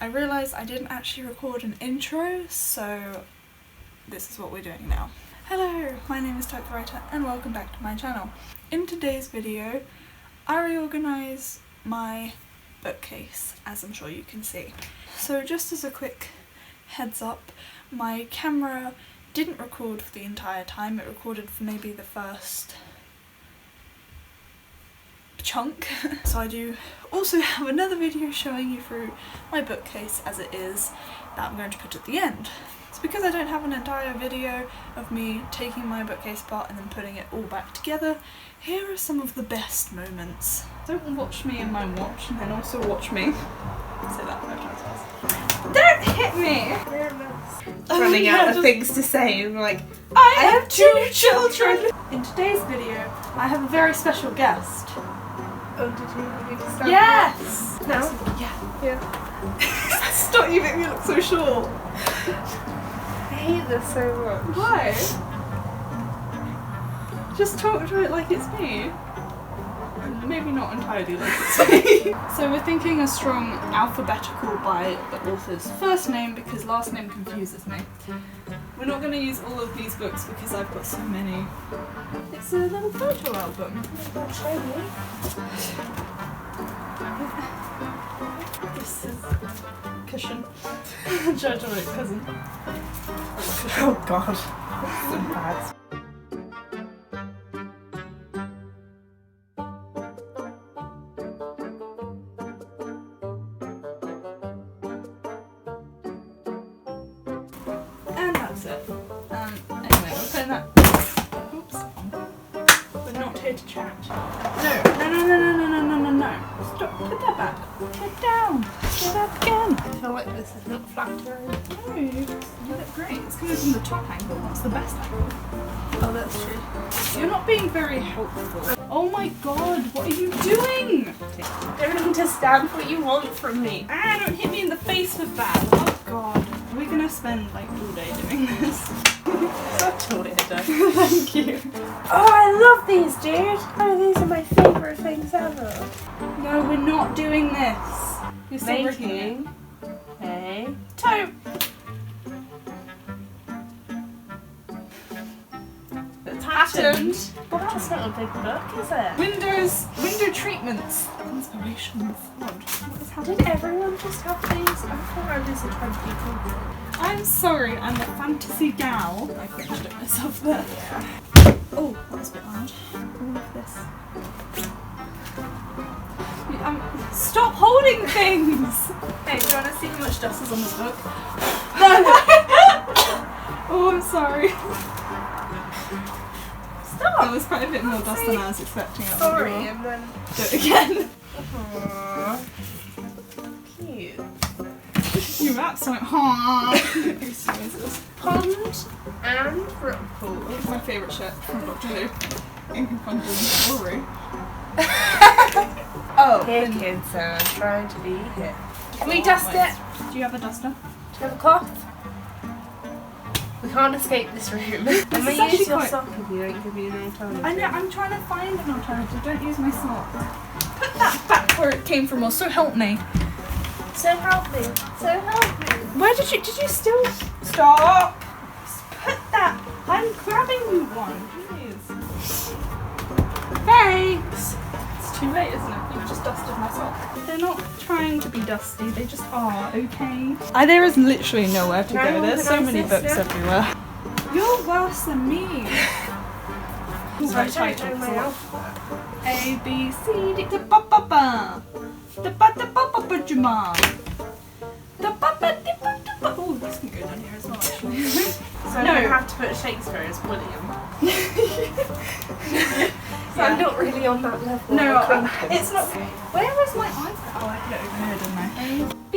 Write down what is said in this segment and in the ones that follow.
I realised I didn't actually record an intro, so this is what we're doing now. Hello, my name is Typewriter and welcome back to my channel. In today's video, I reorganise my bookcase, as I'm sure you can see. So just as a quick heads up, my camera didn't record for the entire time. It recorded for maybe the first chunk. So I do also have another video showing you through my bookcase as it is that I'm going to put at the end. It's because I don't have an entire video of me taking my bookcase apart and then putting it all back together. Here are some of the best moments. Don't watch me in my watch and then also watch me. Say that 5 times fast. Don't hit me! Running out of things to say and like, I have 2 children! In today's video, I have a very special guest. oh, did you need to start? Yes! No? Yeah. Stop, you make me look so short. I hate this so much. Why? Just talk to it like it's me. Maybe not entirely like it's me. So we're thinking a strong alphabetical by the author's first name because last name confuses me. We're not going to use all of these books because I've got so many. It's a little photo album. This is cushion. Judgment cousin. Oh god. So bad. And that's it. Anyway, we're putting that. Oops. We're not here to chat. No. Stop. Put that back. Get down. Get up again. I feel like this is not flattering. No, you look great. It's coming from the top angle. That's the best angle. Oh, that's true. You're not being very helpful. Oh my god, what are you doing? Don't need to stand for what you want from me. Ah, don't hit me in the face with that. Oh god. We're gonna spend like all day doing this. Such a weirdo. Thank you. Oh, I love these, dude. Oh, these are my favourite things ever. No, we're not doing this. You're still rigging it. Hey. Toe. It's happened. Well, that's not a big book, is it? Window treatments. Inspirations. What is happening? Did everyone just have these? I thought I was a 20 people. I'm sorry, I'm a fantasy gal. I cringed at myself there. Yeah. Oh, that was a bit loud. All of this. Stop holding things! Hey, do you want to see how much dust is on this book? No! Oh, I'm sorry. Stop! There was quite a bit more dust than I was expecting. Sorry, and then do it again. Aww. Cute. Your rap's like, aww. These noises. Pond and Whirlpool. It's my favourite shirt from Doctor Who. In Pond and Glory. Oh, here kids, I'm trying to be here. Can we dust it? Do you have a duster? Do you have a cloth? We can't escape this room. I'm is gonna use actually your quite- sock if you don't give me an alternative. I know, I'm trying to find an alternative. Don't use my sock. Put that back where it came from, or so help me. So help me. So help me. Where did you still stop? Just put that. I'm grabbing you one. Please. Thanks. It's too late, isn't it? You've just dusted my sock. They're not trying to be dusty, they just are, okay? There is literally nowhere to go. There's so many books everywhere. You're worse than me. Sorry, I don't know my alphabet. A, B, C, D, da ba ba ba. Da ba da ba ba ba jama. Da ba ba di ba da ba. Oh, this can go down here as well, actually. So I'm gonna have to put Shakespeare as William. So I'm not really on that level. No, of it's not. Where is my iPad? Oh, I put it over here, didn't I? B,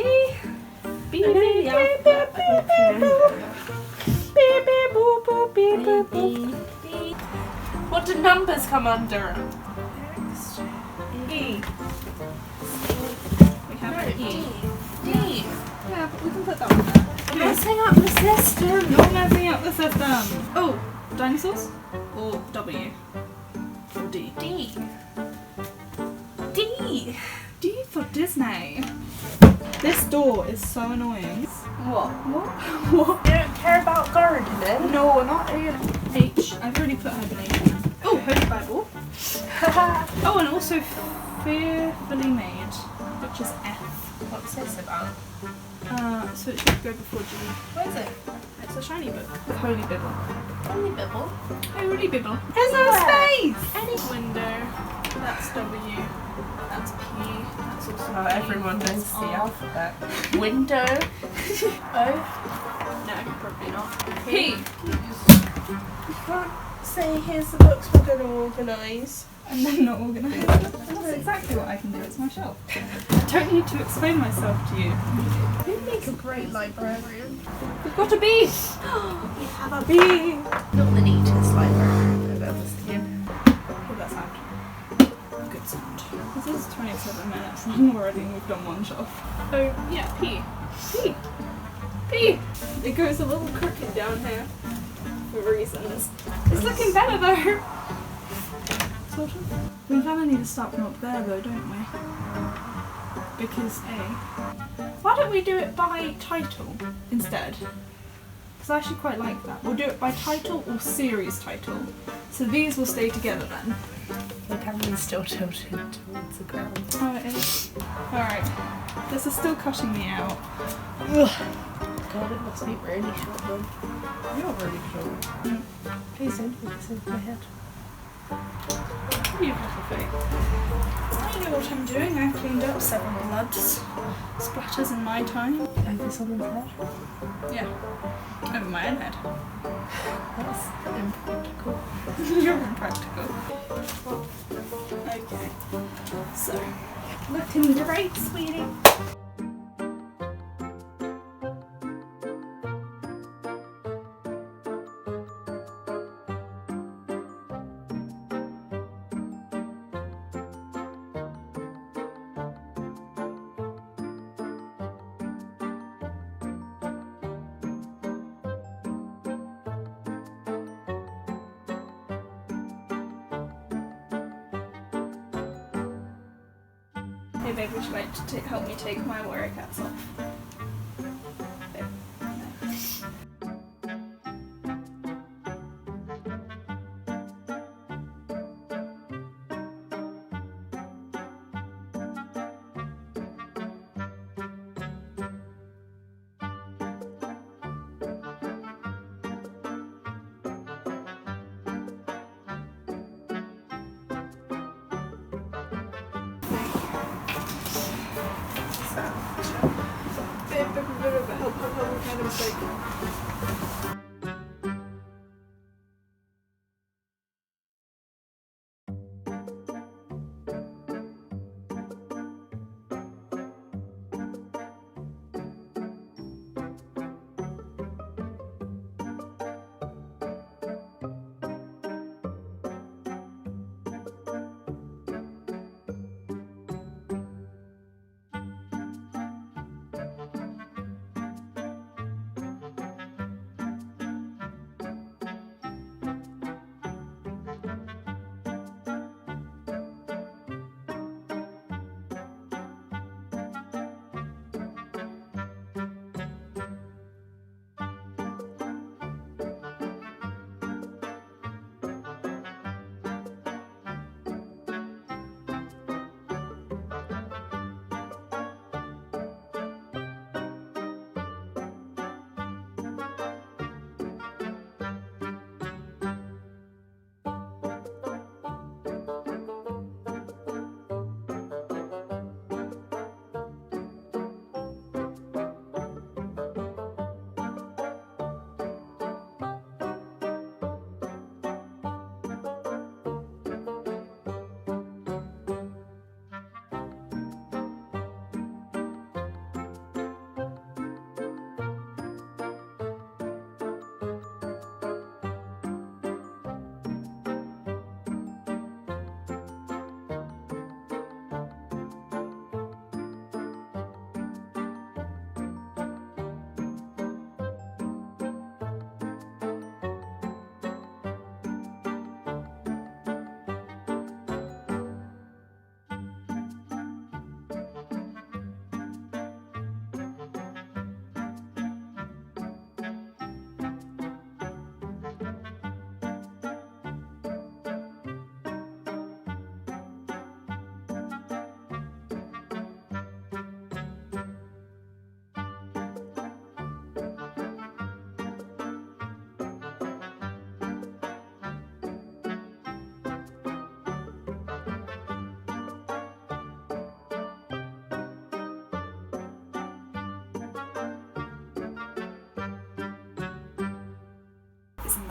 B, B, B, B, B, B, B. What do numbers come under? E. We have an E. D. Yeah, but we can put that one there. You're messing up the system. You're messing up the system. Oh, dinosaurs? Or W? Or D? D. D. D for Disney. This door is so annoying. What? What? You don't care about gardening? No, not here. H. I've already put hibernation in. Oh, Holy Bible. Oh, and also Fearfully Made, which is F. What's this about? So it should go before G. What is it? It's a shiny book with Holy Bible. Holy Bible. Holy Bible. There's no space! Any window. That's W. That's P. That's also Oh, P. everyone knows That's the R. alphabet. Window. O. No, probably not. P. You can't say here's the books we're going to organise. And then not organised. That's exactly what I can do. It's my shelf. I don't need to explain myself to you. You'd make a great librarian. We've got a bee! We have a bee! Not the neatest librarian I've ever seen. Hear that sound? Good sound. This is 27 minutes and I'm already moved on one shelf. Oh, yeah, P. P. P! It goes a little crooked down here for reasons. It's looking better though! Sort of. We kind of need to start from up there though, don't we? Because A. Why don't we do it by title instead? Because I actually quite like that. We'll do it by title or series title. So these will stay together then. The camera's still tilted towards the ground. Oh, it is. Alright. This is still cutting me out. God, it must be really short then. You're really short. Please don't put this into my head. You have a fake. I know what I'm doing. I've cleaned up several bloods. Splatters in my time. Over someone's head? Yeah. Over my own head. That's impractical. You're impractical. Okay. So, looking great, sweetie. Hey babe, would you like to help me take my warrior cats off? Babe. No. Help, we've made a mistake.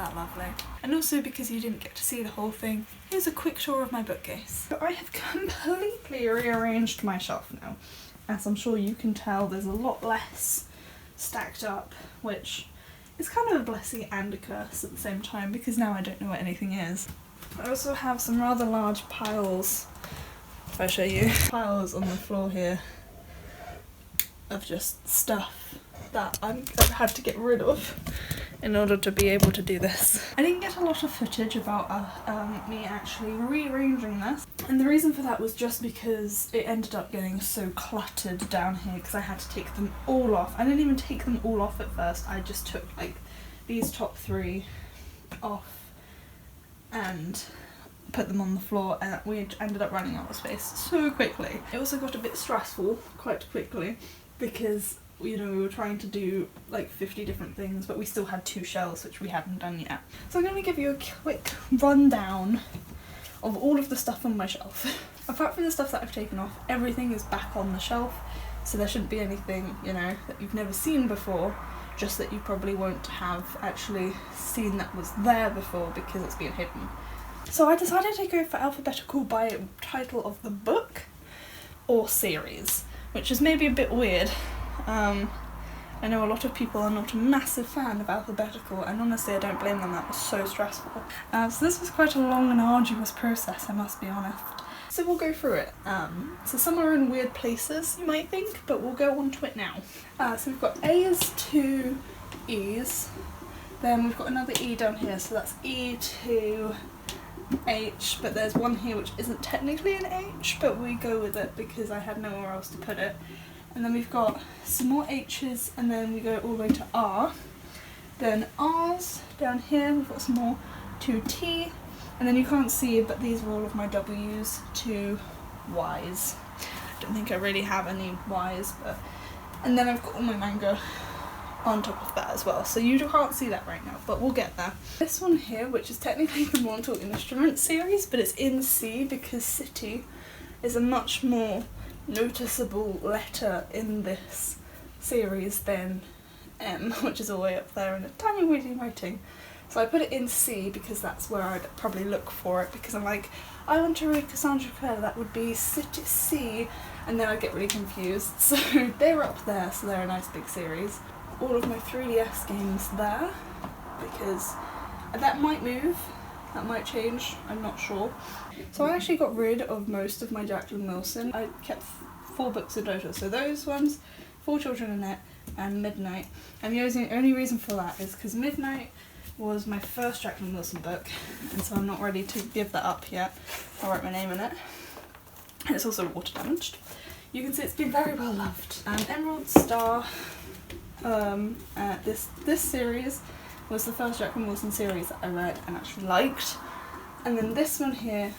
that lovely. And also because you didn't get to see the whole thing, here's a quick tour of my bookcase. So I have completely rearranged my shelf now. As I'm sure you can tell, there's a lot less stacked up, which is kind of a blessing and a curse at the same time because now I don't know what anything is. I also have some rather large piles, if I show you, piles on the floor here of just stuff that I've had to get rid of in order to be able to do this. I didn't get a lot of footage about me actually rearranging this, and the reason for that was just because it ended up getting so cluttered down here because I had to take them all off. I didn't even take them all off at first, I just took like these top 3 off and put them on the floor, and we ended up running out of space so quickly. It also got a bit stressful quite quickly because, you know, we were trying to do like 50 different things, but we still had 2 shelves which we hadn't done yet. So I'm going to give you a quick rundown of all of the stuff on my shelf. Apart from the stuff that I've taken off, everything is back on the shelf, so there shouldn't be anything, you know, that you've never seen before, just that you probably won't have actually seen that was there before because it's been hidden. So I decided to go for alphabetical by title of the book or series, which is maybe a bit weird. I know a lot of people are not a massive fan of alphabetical, and honestly I don't blame them, that was so stressful. So this was quite a long and arduous process, I must be honest. So we'll go through it. So some are in weird places, you might think, but we'll go on to it now. So we've got A's to E's, then we've got another E down here, so that's E to H, but there's one here which isn't technically an H, but we go with it because I had nowhere else to put it. And then we've got some more H's, and then we go all the way to R. Then R's down here, we've got some more to T, and then you can't see but these are all of my W's to Y's. I don't think I really have any Y's, but... And then I've got all my manga on top of that as well, so you can't see that right now, but we'll get there. This one here, which is technically the Mortal Instruments series, but it's in C because City is a much more noticeable letter in this series than M, which is all the way up there in a tiny weedy writing. So I put it in C because that's where I'd probably look for it, because I'm like, I want to read Cassandra Clare, that would be City C, and then I'd get really confused. So they're up there, so they're a nice big series. All of my 3DS games there, because that might move, that might change, I'm not sure. So I actually got rid of most of my Jacqueline Wilson. I kept 4 books in total, so those ones, 4 Children in It, and Midnight. And the only reason for that is because Midnight was my first Jacqueline Wilson book, and so I'm not ready to give that up yet. I wrote my name in it, and it's also water damaged. You can see it's been very well loved. And Emerald Star, this series was the first Jacqueline Wilson series that I read and actually liked. And then this one here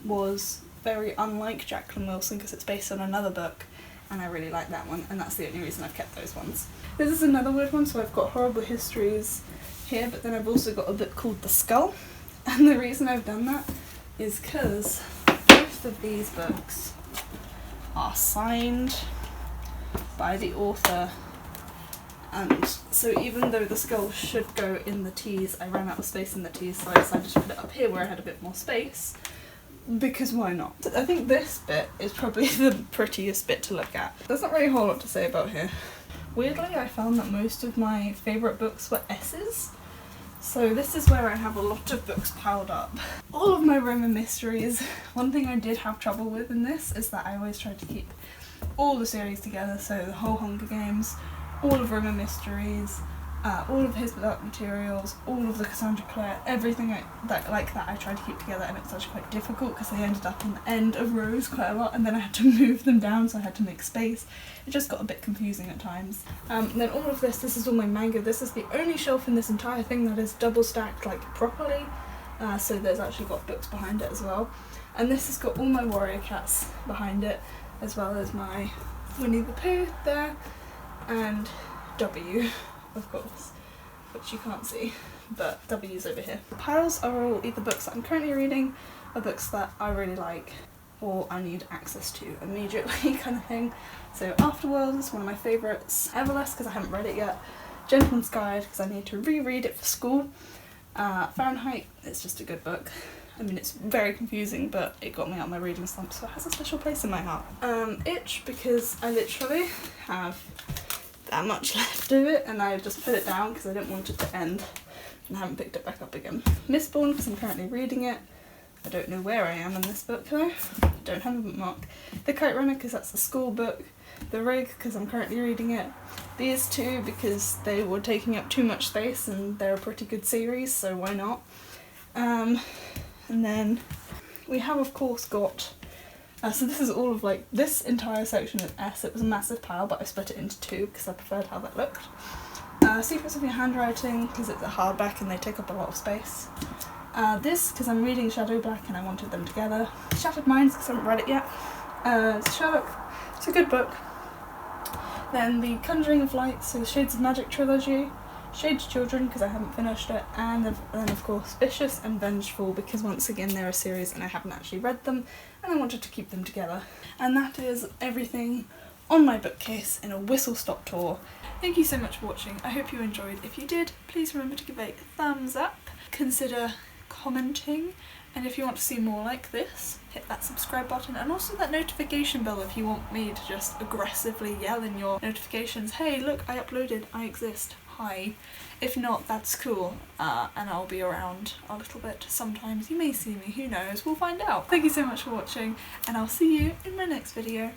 was very unlike Jacqueline Wilson because it's based on another book, and I really like that one, and that's the only reason I've kept those ones. This is another weird one, so I've got Horrible Histories here, but then I've also got a book called The Skull, and the reason I've done that is because both of these books are signed by the author, and so even though The Skull should go in the T's, I ran out of space in the T's, so I decided to put it up here where I had a bit more space, because why not? I think this bit is probably the prettiest bit to look at. There's not really a whole lot to say about here. Weirdly, I found that most of my favourite books were S's, so this is where I have a lot of books piled up. All of my Roman mysteries. One thing I did have trouble with in this is that I always tried to keep all the series together, so the whole Hunger Games, all of Roman Mysteries, all of his dark materials, all of the Cassandra Clare, everything like that I tried to keep together, and it was actually quite difficult because they ended up on the end of rows quite a lot, and then I had to move them down, so I had to make space. It just got a bit confusing at times. And then all of this is all my manga. This is the only shelf in this entire thing that is double stacked like properly, so there's actually got books behind it as well. And this has got all my Warrior Cats behind it, as well as my Winnie the Pooh there, and W, of course, which you can't see, but W's over here. The piles are all either books that I'm currently reading, or books that I really like, or I need access to immediately kind of thing. So Afterworld is one of my favourites, Everless because I haven't read it yet, Gentleman's Guide because I need to reread it for school, Fahrenheit, it's just a good book. I mean, it's very confusing, but it got me out of my reading slump, so it has a special place in my heart. Itch, because I literally have that much left of it, and I just put it down because I didn't want it to end, and I haven't picked it back up again. Mistborn, because I'm currently reading it. I don't know where I am in this book though. Don't have a bookmark. The Kite Runner, because that's a school book. The Rig, because I'm currently reading it. These two, because they were taking up too much space and they're a pretty good series, so why not? And then we have of course got, so this is all of like, this entire section is S. It was a massive pile, but I split it into two because I preferred how that looked. Secrets of Your Handwriting, because it's a hardback and they take up a lot of space. This, because I'm reading Shadow Black and I wanted them together. Shattered Minds, because I haven't read it yet. Sherlock, it's a good book. Then the Conjuring of Light, so the Shades of Magic trilogy. Shades Children, because I haven't finished it. And then of course Vicious and Vengeful, because once again they're a series and I haven't actually read them and I wanted to keep them together. And that is everything on my bookcase in a whistle-stop tour. Thank you so much for watching. I hope you enjoyed. If you did, please remember to give it a thumbs up. Consider commenting, and if you want to see more like this, hit that subscribe button and also that notification bell if you want me to just aggressively yell in your notifications, hey look, I uploaded, I exist, hi. If not, that's cool, and I'll be around a little bit sometimes. You may see me, who knows, we'll find out. Thank you so much for watching, and I'll see you in my next video.